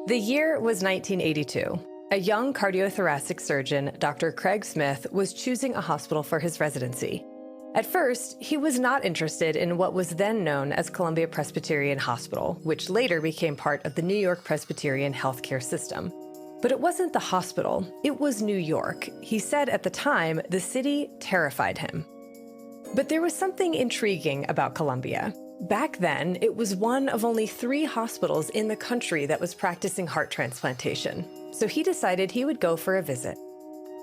The year was 1982. A young cardiothoracic surgeon, Dr. Craig Smith, was choosing a hospital for his residency. At first, he was not interested in what was then known as Columbia Presbyterian Hospital, which later became part of the New York-Presbyterian healthcare system. But it wasn't the hospital, it was New York. He said at the time, the city terrified him. But there was something intriguing about Columbia. Back then, it was one of only 3 hospitals in the country that was practicing heart transplantation. So he decided he would go for a visit.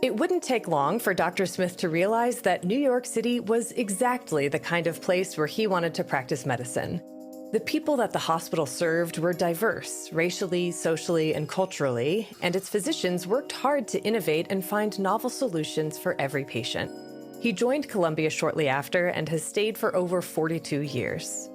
It wouldn't take long for Dr. Smith to realize that New York City was exactly the kind of place where he wanted to practice medicine. The people that the hospital served were diverse, racially, socially, and culturally, and its physicians worked hard to innovate and find novel solutions for every patient. He joined Columbia shortly after and has stayed for over 42 years.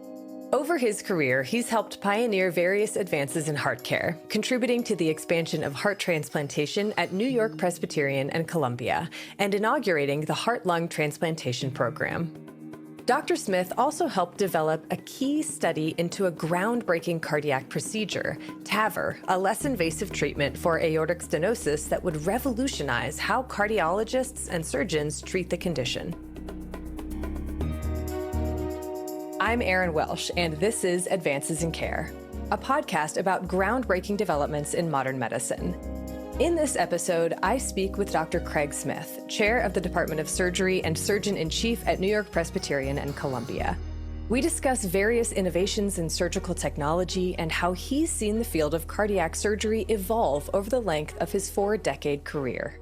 Over his career, he's helped pioneer various advances in heart care, contributing to the expansion of heart transplantation at New-York-Presbyterian and Columbia, and inaugurating the heart-lung transplantation program. Dr. Smith also helped develop a key study into a groundbreaking cardiac procedure, TAVR, a less invasive treatment for aortic stenosis that would revolutionize how cardiologists and surgeons treat the condition. I'm Erin Welsh, and this is Advances in Care, a podcast about groundbreaking developments in modern medicine. In this episode, I speak with Dr. Craig Smith, chair of the Department of Surgery and surgeon-in-chief at New York-Presbyterian and Columbia. We discuss various innovations in surgical technology and how he's seen the field of cardiac surgery evolve over the length of his 4-decade career.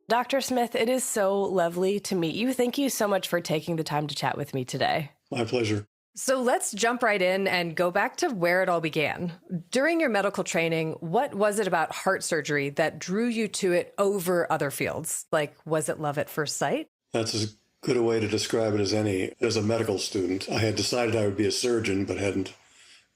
Dr. Smith, it is so lovely to meet you. Thank you so much for taking the time to chat with me today. My pleasure. So let's jump right in and go back to where it all began. During your medical training, what was it about heart surgery that drew you to it over other fields? Like, was it love at first sight? That's as good a way to describe it as any. As a medical student, I had decided I would be a surgeon, but hadn't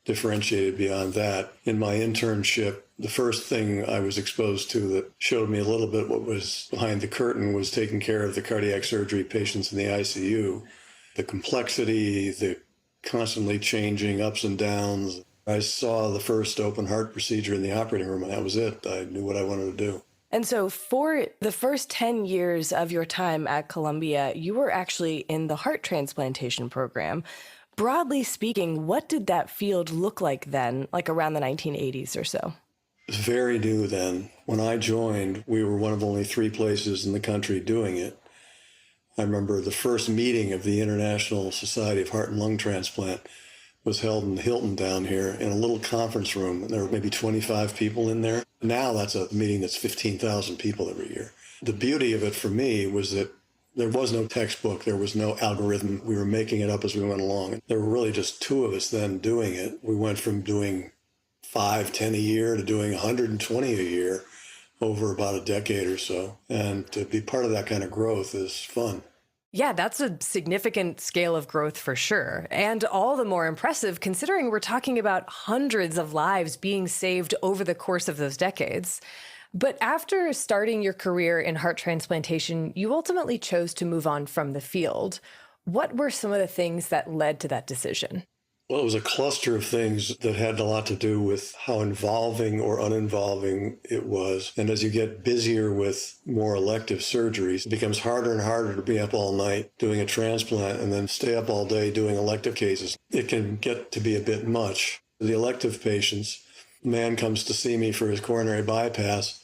differentiated beyond that. In my internship, the first thing I was exposed to that showed me a little bit what was behind the curtain was taking care of the cardiac surgery patients in the ICU. The complexity, the constantly changing ups and downs. I saw the first open heart procedure in the operating room, and that was it. I knew what I wanted to do. And so for the first 10 years of your time at Columbia, you were actually in the heart transplantation program. Broadly speaking, what did that field look like then, like around the 1980s or so? It was very new then. When I joined, we were one of only 3 places in the country doing it. I remember the first meeting of the International Society of Heart and Lung Transplant was held in Hilton down here in a little conference room. And there were maybe 25 people in there. Now that's a meeting that's 15,000 people every year. The beauty of it for me was that there was no textbook. There was no algorithm. We were making it up as we went along. There were really just 2 of us then doing it. We went from doing 5, 10 a year to doing 120 a year over about a decade or so. And to be part of that kind of growth is fun. Yeah, that's a significant scale of growth for sure. And all the more impressive considering we're talking about hundreds of lives being saved over the course of those decades. But after starting your career in heart transplantation, you ultimately chose to move on from the field. What were some of the things that led to that decision? Well, it was a cluster of things that had a lot to do with how involving or uninvolving it was. And as you get busier with more elective surgeries, it becomes harder and harder to be up all night doing a transplant and then stay up all day doing elective cases. It can get to be a bit much. The elective patients, a man comes to see me for his coronary bypass.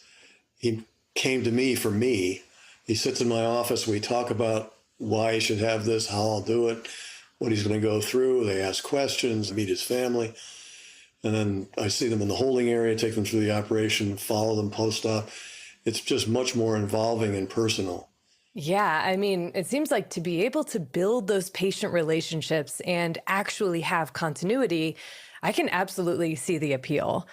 He came to me for me. He sits in my office. We talk about why he should have this, how I'll do it, what he's going to go through. They ask questions, meet his family. And then I see them in the holding area, take them through the operation, follow them post-op. It's just much more involving and personal. Yeah, I mean, it seems like to be able to build those patient relationships and actually have continuity, I can absolutely see the appeal.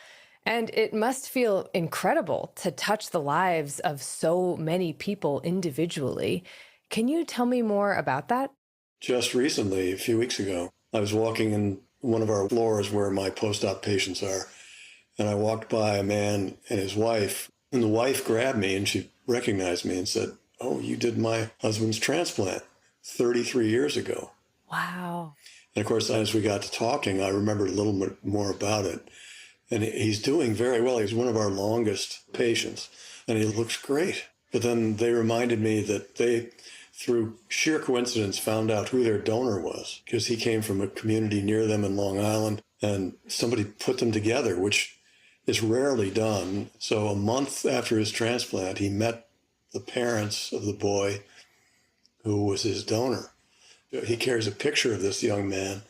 And it must feel incredible to touch the lives of so many people individually. Can you tell me more about that? Just recently, a few weeks ago, I was walking in one of our floors where my post-op patients are, and I walked by a man and his wife, and the wife grabbed me and she recognized me and said, "Oh, you did my husband's transplant 33 years ago." Wow. And of course, as we got to talking, I remembered a little bit more about it. And he's doing very well. He's one of our longest patients, and he looks great. But then they reminded me that they, through sheer coincidence, found out who their donor was, because he came from a community near them in Long Island, and somebody put them together, which is rarely done. So a month after his transplant, he met the parents of the boy who was his donor. He carries a picture of this young man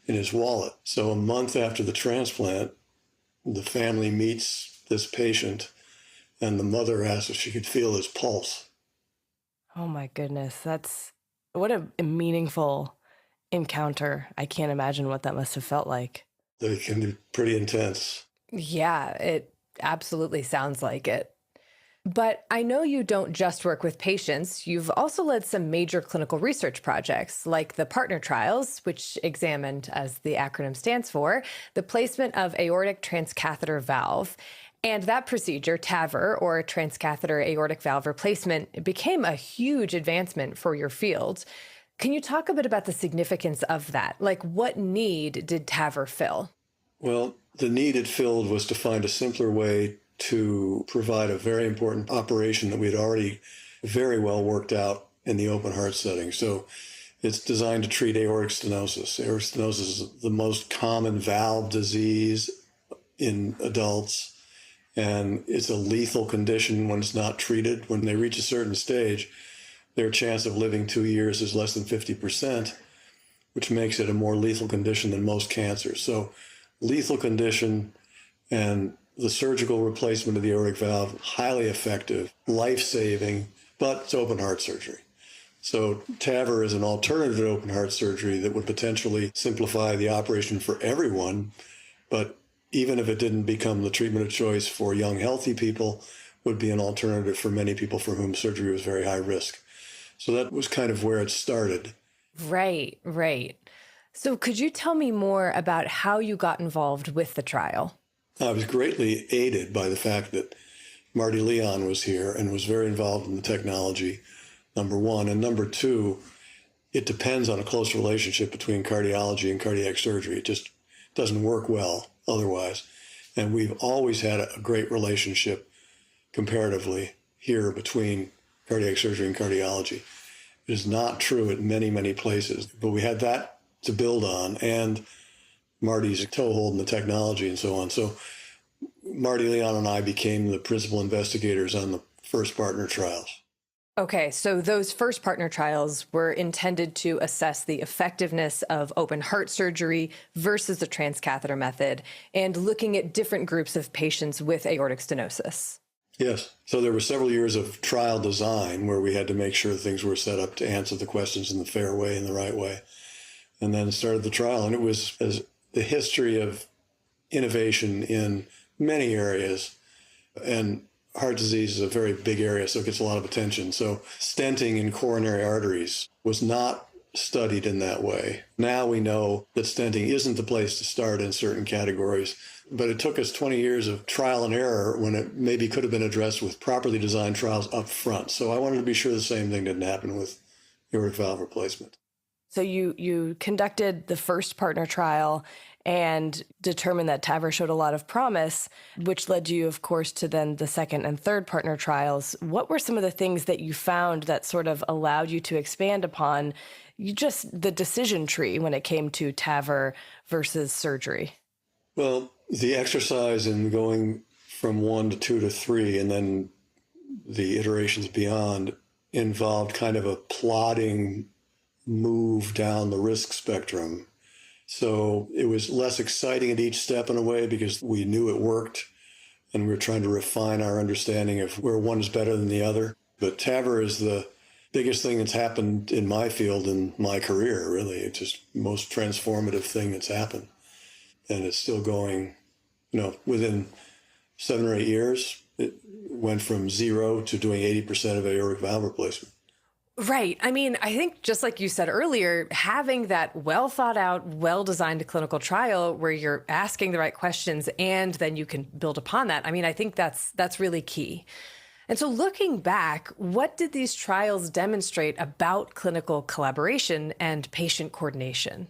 in his wallet. So a month after the transplant, the family meets this patient, and the mother asked if she could feel his pulse. Oh my goodness. What a meaningful encounter. I can't imagine what that must have felt like. They can be pretty intense. Yeah, it absolutely sounds like it. But I know you don't just work with patients. You've also led some major clinical research projects, like the partner trials, which examined, as the acronym stands for, the placement of aortic transcatheter valve. And that procedure, TAVR, or transcatheter aortic valve replacement, became a huge advancement for your field. Can you talk a bit about the significance of that? Like, what need did TAVR fill? Well, the need it filled was to find a simpler way to provide a very important operation that we had already very well worked out in the open heart setting. So it's designed to treat aortic stenosis. Aortic stenosis is the most common valve disease in adults, and it's a lethal condition when it's not treated. When they reach a certain stage, their chance of living 2 years is less than 50%, which makes it a more lethal condition than most cancers. So lethal condition, and the surgical replacement of the aortic valve, highly effective, life-saving, but it's open heart surgery. So TAVR is an alternative to open heart surgery that would potentially simplify the operation for everyone. But even if it didn't become the treatment of choice for young, healthy people, would be an alternative for many people for whom surgery was very high risk. So that was kind of where it started. Right, right. So could you tell me more about how you got involved with the trial? I was greatly aided by the fact that Marty Leon was here and was very involved in the technology, number one. And number two, it depends on a close relationship between cardiology and cardiac surgery. It just doesn't work well otherwise. And we've always had a great relationship comparatively here between cardiac surgery and cardiology. It is not true at many, many places, but we had that to build on, and Marty's toehold in the technology and so on. So Marty Leon and I became the principal investigators on the first partner trials. Okay, so those first partner trials were intended to assess the effectiveness of open heart surgery versus the transcatheter method, and looking at different groups of patients with aortic stenosis. Yes. So there were several years of trial design where we had to make sure things were set up to answer the questions in the fair way, in the right way. And then started the trial. And it was the history of innovation in many areas. And heart disease is a very big area, so it gets a lot of attention. So stenting in coronary arteries was not studied in that way. Now we know that stenting isn't the place to start in certain categories, but it took us 20 years of trial and error when it maybe could have been addressed with properly designed trials up front. So I wanted to be sure the same thing didn't happen with aortic valve replacement. So you conducted the first partner trial and determined that TAVR showed a lot of promise, which led you, of course, to then the second and third partner trials. What were some of the things that you found that sort of allowed you to expand upon just the decision tree when it came to TAVR versus surgery? Well, the exercise in going from 1 to 2 to 3 and then the iterations beyond involved kind of a plodding move down the risk spectrum. So it was less exciting at each step in a way because we knew it worked and we were trying to refine our understanding of where one is better than the other. But TAVR is the biggest thing that's happened in my field in my career, really. It's just the most transformative thing that's happened. And it's still going, within 7 or 8 years, it went from 0 to doing 80% of aortic valve replacement. Right. I mean, I think just like you said earlier, having that well thought out, well designed clinical trial where you're asking the right questions and then you can build upon that. I mean, I think that's really key. And so looking back, what did these trials demonstrate about clinical collaboration and patient coordination?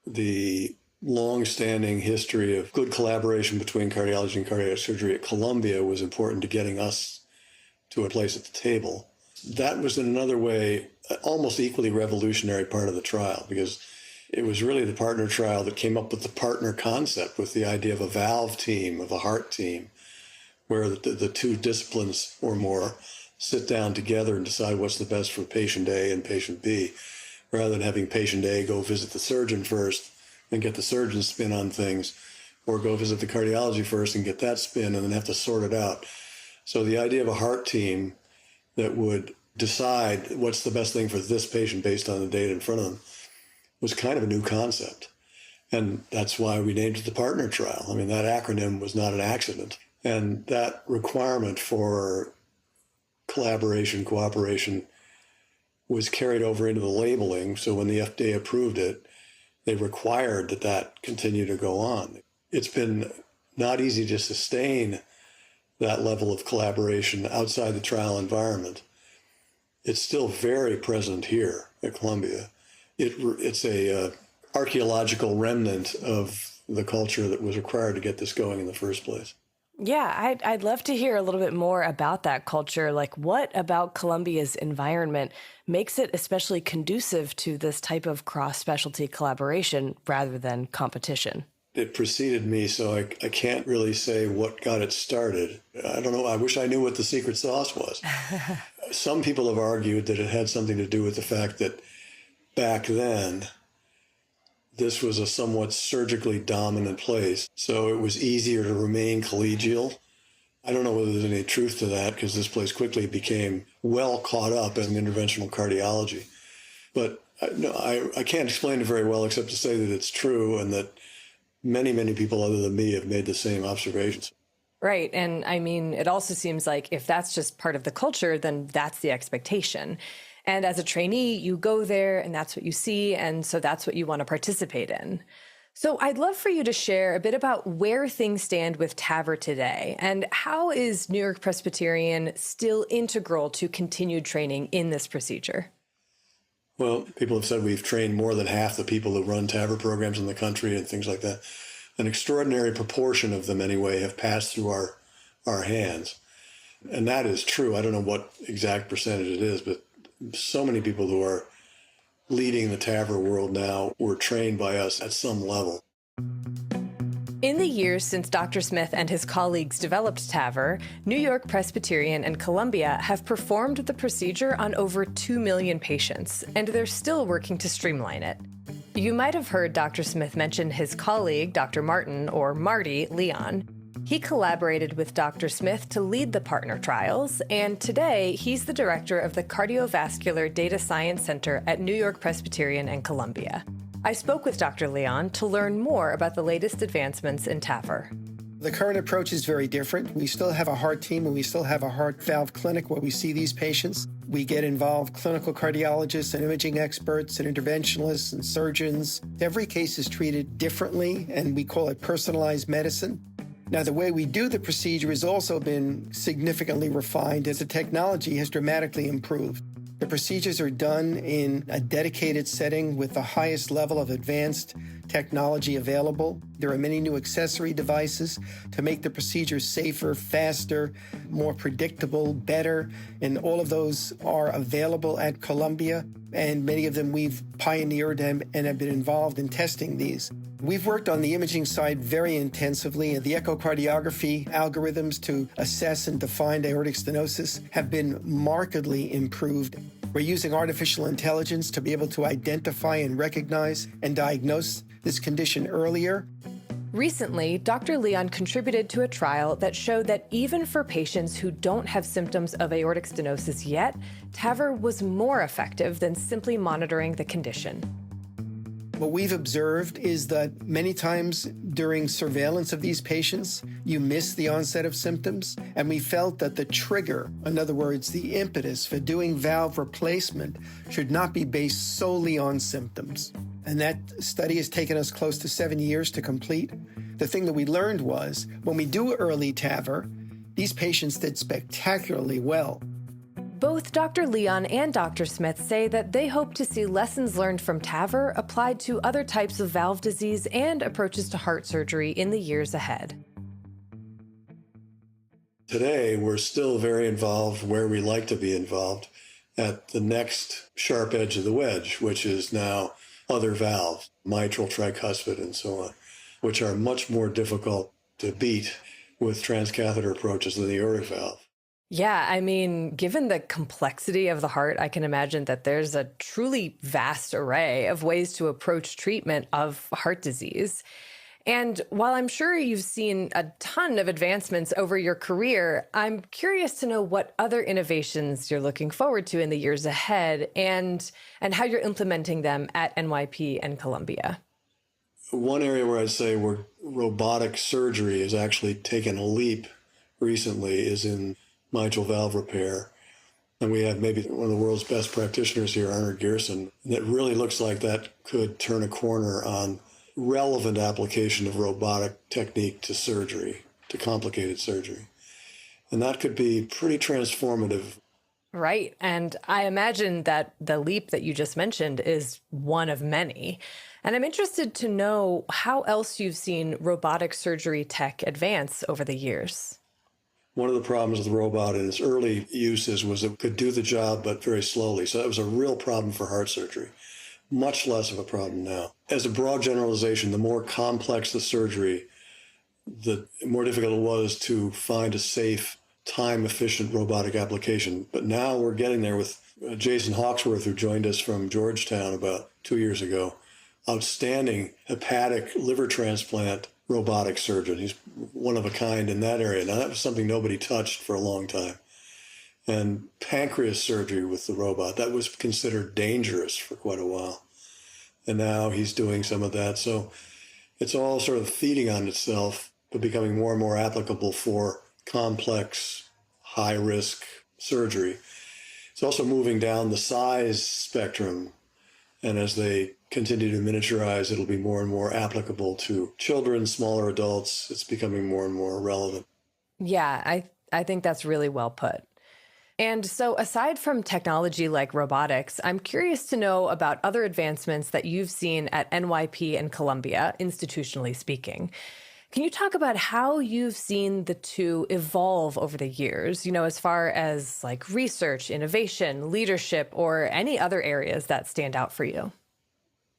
The long-standing history of good collaboration between cardiology and cardiac surgery at Columbia was important to getting us to a place at the table. That was in another way almost equally revolutionary part of the trial, because it was really the partner trial that came up with the partner concept, with the idea of a valve team, of a heart team, where the two disciplines or more sit down together and decide what's the best for patient A and patient B, rather than having patient A go visit the surgeon first and get the surgeon's spin on things, or go visit the cardiology first and get that spin and then have to sort it out. So the idea of a heart team that would decide what's the best thing for this patient based on the data in front of them was kind of a new concept. And that's why we named it the partner trial. I mean, that acronym was not an accident. And that requirement for collaboration, cooperation was carried over into the labeling. So when the FDA approved it, they required that that continue to go on. It's been not easy to sustain that level of collaboration outside the trial environment. It's still very present here at Columbia. It's a archaeological remnant of the culture that was required to get this going in the first place. Yeah, I'd love to hear a little bit more about that culture. Like, what about Columbia's environment makes it especially conducive to this type of cross-specialty collaboration rather than competition? It preceded me, so I can't really say what got it started. I don't know. I wish I knew what the secret sauce was. Some people have argued that it had something to do with the fact that back then, this was a somewhat surgically dominant place, so it was easier to remain collegial. I don't know whether there's any truth to that, because this place quickly became well caught up in interventional cardiology. But I can't explain it very well except to say that it's true, and that many, many people other than me have made the same observations. Right. And I mean, it also seems like if that's just part of the culture, then that's the expectation. And as a trainee, you go there and that's what you see. And so that's what you want to participate in. So I'd love for you to share a bit about where things stand with TAVR today, and how is New York-Presbyterian still integral to continued training in this procedure? Well, people have said we've trained more than half the people who run TAVR programs in the country and things like that. An extraordinary proportion of them, anyway, have passed through our hands. And that is true. I don't know what exact percentage it is, but so many people who are leading the TAVR world now were trained by us at some level. In the years since Dr. Smith and his colleagues developed TAVR, New York-Presbyterian and Columbia have performed the procedure on over 2 million patients, and they're still working to streamline it. You might have heard Dr. Smith mention his colleague, Dr. Martin, or Marty, Leon. He collaborated with Dr. Smith to lead the partner trials, and today he's the director of the Cardiovascular Data Science Center at New York-Presbyterian and Columbia. I spoke with Dr. Leon to learn more about the latest advancements in TAVR. The current approach is very different. We still have a heart team and we still have a heart valve clinic where we see these patients. We get involved clinical cardiologists and imaging experts and interventionalists and surgeons. Every case is treated differently, and we call it personalized medicine. Now, the way we do the procedure has also been significantly refined as the technology has dramatically improved. The procedures are done in a dedicated setting with the highest level of advanced technology available. There are many new accessory devices to make the procedure safer, faster, more predictable, better, and all of those are available at Columbia, and many of them we've pioneered and have been involved in testing these. We've worked on the imaging side very intensively, and the echocardiography algorithms to assess and define aortic stenosis have been markedly improved. We're using artificial intelligence to be able to identify and recognize and diagnose this condition earlier. Recently, Dr. Leon contributed to a trial that showed that even for patients who don't have symptoms of aortic stenosis yet, TAVR was more effective than simply monitoring the condition. What we've observed is that many times during surveillance of these patients, you miss the onset of symptoms, and we felt that the trigger, in other words, the impetus for doing valve replacement, should not be based solely on symptoms. And that study has taken us close to 7 years to complete. The thing that we learned was when we do early TAVR, These patients did spectacularly well. Both Dr. Leon and Dr. Smith say that they hope to see lessons learned from TAVR applied to other types of valve disease and approaches to heart surgery in the years ahead. Today, we're still very involved where we like to be involved at the next sharp edge of the wedge, which is now other valves, mitral, tricuspid, and so on, which are much more difficult to beat with transcatheter approaches than the aortic valve. Yeah, I mean, given the complexity of the heart, I can imagine that there's a truly vast array of ways to approach treatment of heart disease. And while I'm sure you've seen a ton of advancements over your career, I'm curious to know what other innovations you're looking forward to in the years ahead and how you're implementing them at NYP and Columbia. One area where I'd say where robotic surgery has actually taken a leap recently is in mitral valve repair. And we have maybe one of the world's best practitioners here, Arnold Gerson, that really looks like that could turn a corner on relevant application of robotic technique to surgery, to complicated surgery. And that could be pretty transformative. Right. And I imagine that the leap that you just mentioned is one of many. And I'm interested to know how else you've seen robotic surgery tech advance over the years. One of the problems with the robot in its early uses was it could do the job, but very slowly. So that was a real problem for heart surgery. Much less of a problem now. As a broad generalization, the more complex the surgery, the more difficult it was to find a safe, time-efficient robotic application. But now we're getting there with Jason Hawksworth, who joined us from Georgetown about 2 years ago. Outstanding hepatic liver transplant robotic surgeon. He's one of a kind in that area. Now, that was something nobody touched for a long time. And pancreas surgery with the robot, that was considered dangerous for quite a while. And now he's doing some of that. So it's all sort of feeding on itself, but becoming more and more applicable for complex, high-risk surgery. It's also moving down the size spectrum. And as they continue to miniaturize, it'll be more and more applicable to children, smaller adults. It's becoming more and more relevant. Yeah, I think that's really well put. And so aside from technology like robotics, I'm curious to know about other advancements that you've seen at NYP and Columbia, institutionally speaking. Can you talk about how you've seen the two evolve over the years, as far as like research, innovation, leadership, or any other areas that stand out for you?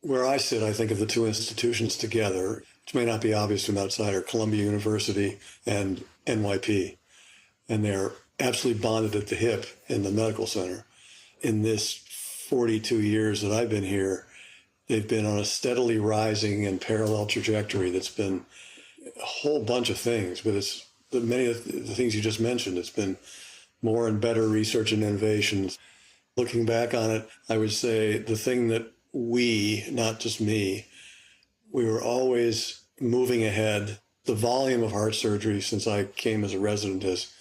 Where I sit, I think of the two institutions together, which may not be obvious to an outsider, Columbia University and NYP. And they're absolutely bonded at the hip in the medical center. In this 42 years that I've been here, they've been on a steadily rising and parallel trajectory that's been a whole bunch of things, but it's many of the things you just mentioned. It's been more and better research and innovations. Looking back on it, I would say the thing that we, not just me, we were always moving ahead. The volume of heart surgery since I came as a resident has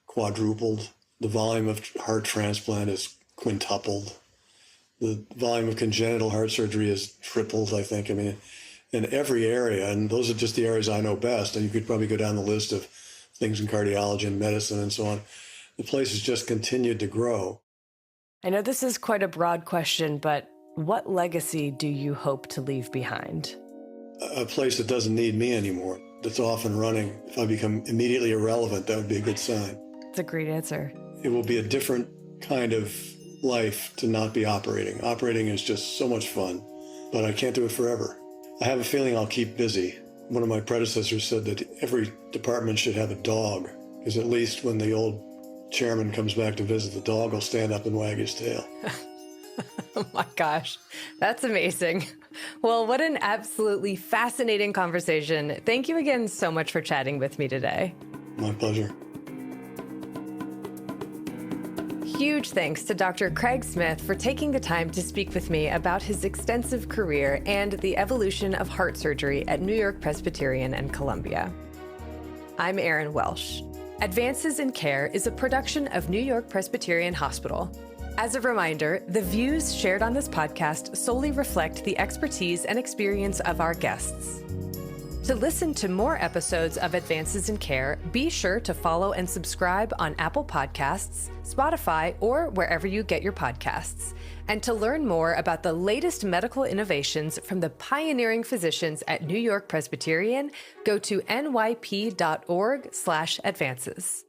quadrupled. The volume of heart transplant is quintupled. The volume of congenital heart surgery is tripled, I think. I mean, in every area, and those are just the areas I know best, and you could probably go down the list of things in cardiology and medicine and so on. The place has just continued to grow. I know this is quite a broad question, but what legacy do you hope to leave behind? A place that doesn't need me anymore, that's off and running. If I become immediately irrelevant, that would be a good sign. That's a great answer. It will be a different kind of life to not be operating. Operating is just so much fun, but I can't do it forever. I have a feeling I'll keep busy. One of my predecessors said that every department should have a dog, because at least when the old chairman comes back to visit, the dog will stand up and wag his tail. Oh my gosh, that's amazing. Well, what an absolutely fascinating conversation. Thank you again so much for chatting with me today. My pleasure. Huge thanks to Dr. Craig Smith for taking the time to speak with me about his extensive career and the evolution of heart surgery at New York-Presbyterian and Columbia. I'm Erin Welsh. Advances in Care is a production of New York-Presbyterian Hospital. As a reminder, the views shared on this podcast solely reflect the expertise and experience of our guests. To listen to more episodes of Advances in Care, be sure to follow and subscribe on Apple Podcasts, Spotify, or wherever you get your podcasts. And to learn more about the latest medical innovations from the pioneering physicians at New York-Presbyterian, go to nyp.org/advances.